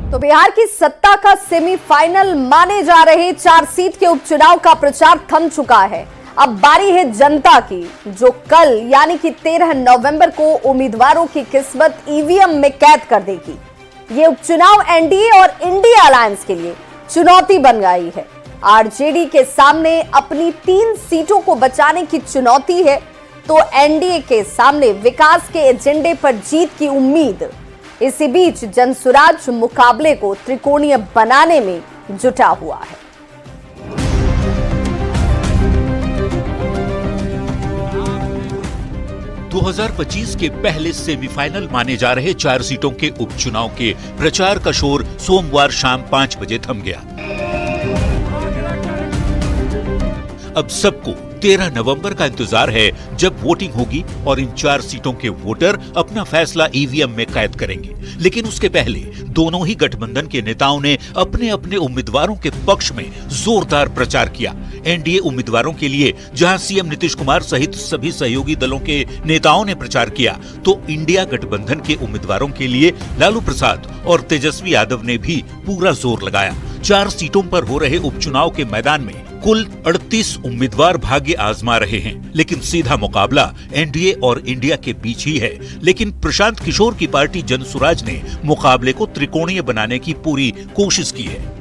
तो बिहार की सत्ता का सेमीफाइनल माने जा रहे 4 सीट के उपचुनाव का प्रचार थम चुका है। अब बारी है जनता की, जो कल यानी कि 13 नवंबर को उम्मीदवारों की किस्मत ईवीएम में कैद कर देगी। ये उपचुनाव एनडीए और इंडिया अलायंस के लिए चुनौती बन गई है। आरजेडी के सामने अपनी 3 सीटों को बचाने की चुनौती है, तो एनडीए के सामने विकास के एजेंडे पर जीत की उम्मीद। इसी बीच जनसुराज मुकाबले को त्रिकोणीय बनाने में जुटा हुआ है। दो 2025 के पहले सेमीफाइनल माने जा रहे 4 सीटों के उपचुनाव के प्रचार का शोर सोमवार शाम 5 बजे थम गया। अब सबको 13 नवंबर का इंतजार है, जब वोटिंग होगी और इन 4 सीटों के वोटर अपना फैसला ईवीएम में कैद करेंगे। लेकिन उसके पहले दोनों ही गठबंधन के नेताओं ने अपने अपने उम्मीदवारों के पक्ष में जोरदार प्रचार किया। एनडीए उम्मीदवारों के लिए जहां सीएम नीतीश कुमार सहित सभी सहयोगी दलों के नेताओं ने प्रचार किया, तो इंडिया गठबंधन के उम्मीदवारों के लिए लालू प्रसाद और तेजस्वी यादव ने भी पूरा जोर लगाया। 4 सीटों पर हो रहे उपचुनाव के मैदान में कुल 38 उम्मीदवार भाग्य आजमा रहे हैं, लेकिन सीधा मुकाबला एनडीए और इंडिया के बीच ही है। लेकिन प्रशांत किशोर की पार्टी जनसुराज ने मुकाबले को त्रिकोणीय बनाने की पूरी कोशिश की है।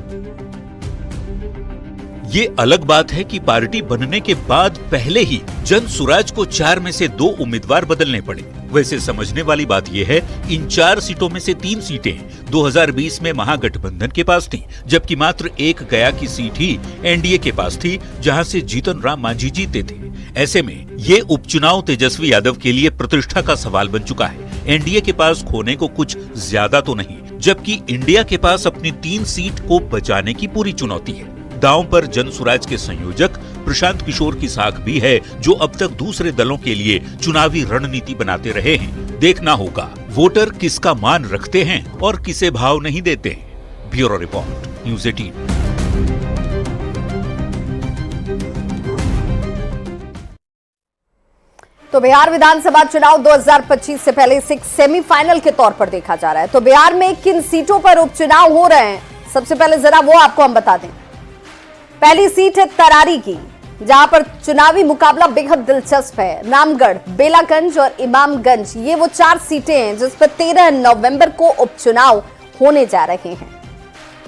ये अलग बात है कि पार्टी बनने के बाद पहले ही जनसुराज को 4 में से 2 उम्मीदवार बदलने पड़े। वैसे समझने वाली बात यह है, इन 4 सीटों में से 3 सीटें 2020 में महागठबंधन के पास थीं, जबकि मात्र एक गया की सीट ही एनडीए के पास थी, जहां से जीतन राम मांझी जीते थे। ऐसे में ये उपचुनाव तेजस्वी यादव के लिए प्रतिष्ठा का सवाल बन चुका है। एनडीए के पास खोने को कुछ ज्यादा तो नहीं, जबकि इंडिया के पास अपनी 3 सीट को बचाने की पूरी चुनौती है। दांव पर जनसुराज के संयोजक प्रशांत किशोर की साख भी है, जो अब तक दूसरे दलों के लिए चुनावी रणनीति बनाते रहे हैं। देखना होगा वोटर किसका मान रखते हैं और किसे भाव नहीं देते। Bureau report, news 18। तो बिहार विधानसभा चुनाव 2025 से पहले इसे सेमीफाइनल के तौर पर देखा जा रहा है। तो बिहार में किन सीटों पर उपचुनाव हो रहे हैं, सबसे पहले जरा वो आपको हम बता दें। पहली सीट है तरारी की, जहां पर चुनावी मुकाबला बेहद दिलचस्प है। रामगढ़, बेलागंज और इमामगंज, ये वो 4 सीटें हैं जिस पर 13 नवंबर को उपचुनाव होने जा रहे हैं।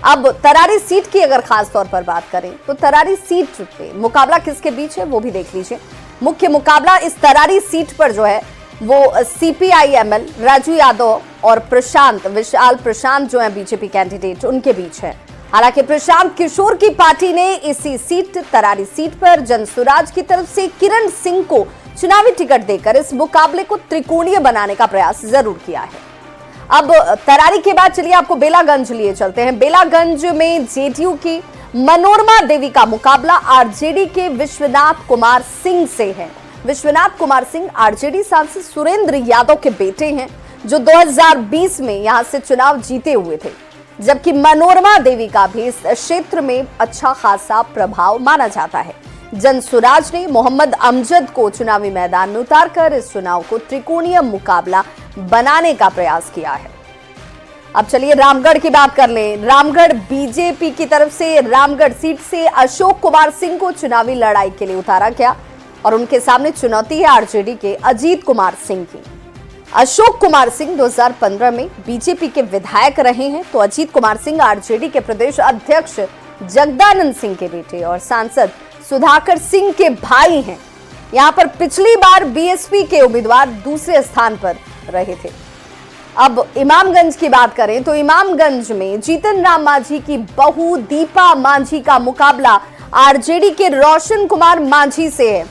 अब तरारी सीट की अगर खास तौर पर बात करें, तो तरारी सीट पे मुकाबला किसके बीच है वो भी देख लीजिए। मुख्य मुकाबला इस तरारी सीट पर जो है वो सीपीआईएमएल राजू यादव और विशाल प्रशांत जो है बीजेपी कैंडिडेट, उनके बीच है। हालांकि प्रशांत किशोर की पार्टी ने इसी सीट तरारी सीट पर जनसुराज की तरफ से किरण सिंह को चुनावी टिकट देकर इस मुकाबले को त्रिकोणीय बनाने का प्रयास जरूर किया है। अब तरारी के बाद चलिए आपको बेलागंज लिए चलते हैं। बेलागंज में जेडीयू की मनोरमा देवी का मुकाबला आरजेडी के विश्वनाथ कुमार सिंह से है। विश्वनाथ कुमार सिंह आरजेडी सांसद सुरेंद्र यादव के बेटे हैं, जो 2020 में यहां से चुनाव जीते हुए थे, जबकि मनोरमा देवी का भी इस क्षेत्र में अच्छा खासा प्रभाव माना जाता है। जनसुराज ने मोहम्मद अमजद को चुनावी मैदान में उतारकर इस चुनाव को त्रिकोणीय मुकाबला बनाने का प्रयास किया है। अब चलिए रामगढ़ की बात कर लें। रामगढ़ बीजेपी की तरफ से रामगढ़ सीट से अशोक कुमार सिंह को चुनावी लड़ाई के लिए उतारा गया और उनके सामने चुनौती है आरजेडी के अजीत कुमार सिंह की। अशोक कुमार सिंह 2015 में बीजेपी के विधायक रहे हैं, तो अजीत कुमार सिंह आरजेडी के प्रदेश अध्यक्ष जगदानंद सिंह के बेटे और सांसद सुधाकर सिंह के भाई हैं। यहां पर पिछली बार बीएसपी के उम्मीदवार दूसरे स्थान पर रहे थे। अब इमामगंज की बात करें, तो इमामगंज में जीतन राम मांझी की बहू दीपा मांझी का मुकाबला आरजेडी के रोशन कुमार मांझी से है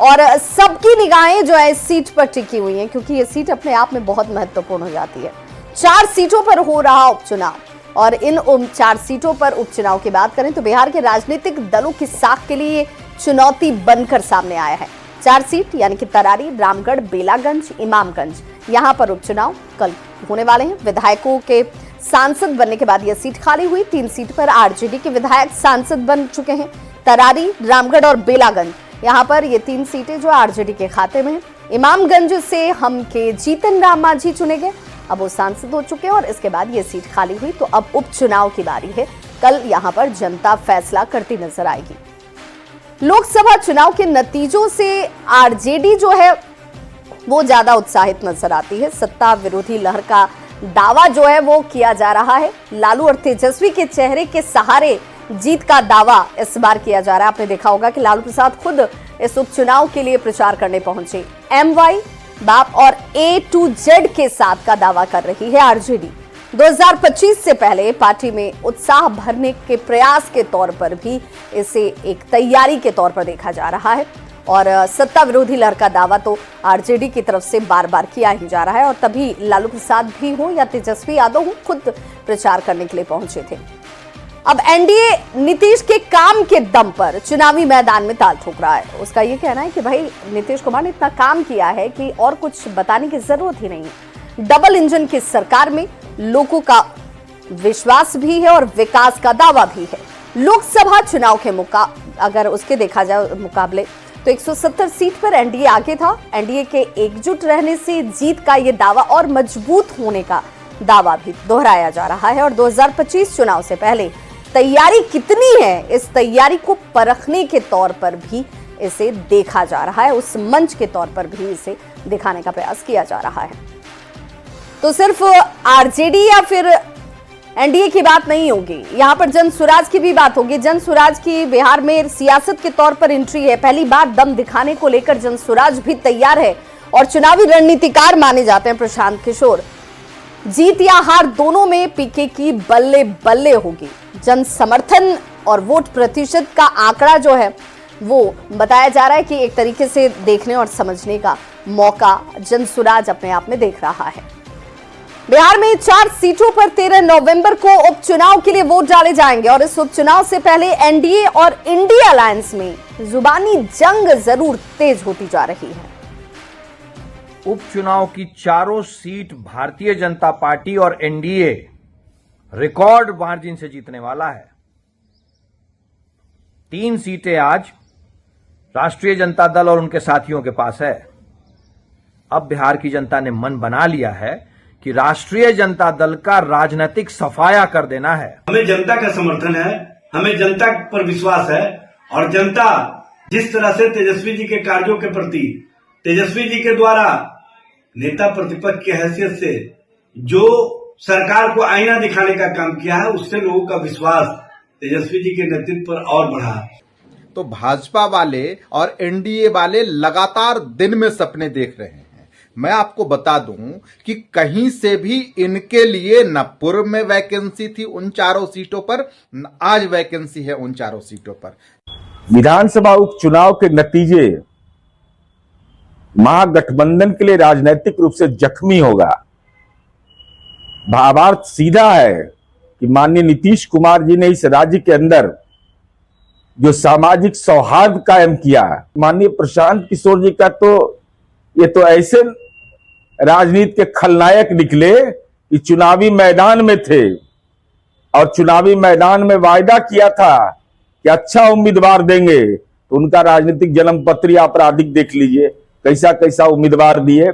और सबकी निगाहें जो है इस सीट पर टिकी हुई हैं, क्योंकि ये सीट अपने आप में बहुत महत्वपूर्ण हो जाती है। 4 सीटों पर हो रहा उपचुनाव और इन 4 सीटों पर उपचुनाव की बात करें तो बिहार के राजनीतिक दलों की साख के लिए चुनौती बनकर सामने आया है। 4 सीट यानी कि तरारी, रामगढ़, बेलागंज, इमामगंज, यहाँ पर उपचुनाव कल होने वाले हैं। विधायकों के सांसद बनने के बाद यह सीट खाली हुई। 3 सीट पर आरजेडी के विधायक सांसद बन चुके हैं। तरारी, रामगढ़ और बेलागंज, यहाँ पर ये 3 सीटें जो आरजेडी के खाते में हैं। इमामगंज से हम के जीतन राम मांझी चुने गए अब वो सांसद हो चुके हैं और इसके बाद ये सीट खाली हुई, तो अब उपचुनाव की बारी है। कल यहां पर जनता फैसला करती नजर आएगी। लोकसभा चुनाव के नतीजों से आरजेडी जो है वो ज्यादा उत्साहित नजर आती है। सत्ता विरोधी लहर का दावा जो है वो किया जा रहा है। लालू और तेजस्वी के चेहरे के सहारे जीत का दावा इस बार किया जा रहा है। आपने देखा होगा कि लालू प्रसाद खुद इस उपचुनाव के लिए प्रचार करने पहुंचे। MY, बाप और A to Z के साथ का दावा कर रही है आरजेडी। 2025 से पहले पार्टी में उत्साह भरने के प्रयास के तौर पर भी इसे एक तैयारी के तौर पर देखा जा रहा है और सत्ता विरोधी लहर का दावा तो आरजेडी की तरफ से बार बार किया ही जा रहा है और तभी लालू प्रसाद भी हो या तेजस्वी यादव हो खुद प्रचार करने के लिए पहुंचे थे। अब एनडीए नीतीश के काम के दम पर चुनावी मैदान में ताल ठोक रहा है। उसका ये कहना है कि भाई नीतीश कुमार ने इतना काम किया है कि और कुछ बताने की जरूरत ही नहीं है। डबल इंजन की सरकार में लोगों का विश्वास भी है और विकास का दावा भी है। लोकसभा चुनाव के अगर उसके देखा जाए मुकाबले तो 170 सीट पर एनडीए आगे था। एनडीए के एकजुट रहने से जीत का ये दावा और मजबूत होने का दावा भी दोहराया जा रहा है और 2025 चुनाव से पहले तैयारी कितनी है, इस तैयारी को परखने के तौर पर भी इसे देखा जा रहा है। उस मंच के तौर पर भी इसे दिखाने का प्रयास किया जा रहा है। तो सिर्फ आरजेडी या फिर एनडीए की बात नहीं होगी, यहां पर जन स्वराज की भी बात होगी। जन स्वराज की बिहार में सियासत के तौर पर एंट्री है। पहली बार दम दिखाने को लेकर जन स्वराज भी तैयार है और चुनावी रणनीतिकार माने जाते हैं प्रशांत किशोर। जीत या हार दोनों में पीके की बल्ले बल्ले होगी। जन समर्थन और वोट प्रतिशत का आंकड़ा जो है वो बताया जा रहा है कि एक तरीके से देखने और समझने का मौका जन स्वराज अपने आप में देख रहा है। बिहार में 4 सीटों पर 13 नवंबर को उपचुनाव के लिए वोट डाले जाएंगे और इस उपचुनाव से पहले एनडीए और इंडिया अलायंस में जुबानी जंग जरूर तेज होती जा रही है। उपचुनाव की चारों सीट भारतीय जनता पार्टी और एनडीए रिकॉर्ड मार्जिन से जीतने वाला है। 3 सीटें आज राष्ट्रीय जनता दल और उनके साथियों के पास है। अब बिहार की जनता ने मन बना लिया है कि राष्ट्रीय जनता दल का राजनीतिक सफाया कर देना है। हमें जनता का समर्थन है, हमें जनता पर विश्वास है और जनता जिस तरह से तेजस्वी जी के कार्यों के प्रति, तेजस्वी जी के द्वारा नेता प्रतिपक्ष की हैसियत से जो सरकार को आईना दिखाने का काम किया है, उससे लोगों का विश्वास तेजस्वी जी के नेतृत्व पर और बढ़ा। तो भाजपा वाले और एनडीए वाले लगातार दिन में सपने देख रहे हैं। मैं आपको बता दूं कि कहीं से भी इनके लिए न पूर्व में वैकेंसी थी उन चारों सीटों पर, न आज वैकेंसी है उन चारों सीटों पर। विधानसभा उपचुनाव के नतीजे महागठबंधन के लिए राजनीतिक रूप से जख्मी होगा। भावार्थ सीधा है कि माननीय नीतीश कुमार जी ने इस राज्य के अंदर जो सामाजिक सौहार्द कायम किया, माननीय प्रशांत किशोर जी का तो ये तो ऐसे राजनीति के खलनायक निकले कि चुनावी मैदान में थे और चुनावी मैदान में वायदा किया था कि अच्छा उम्मीदवार देंगे, तो उनका राजनीतिक जन्मपत्री आपराधिक देख लीजिए कैसा कैसा उम्मीदवार दिए।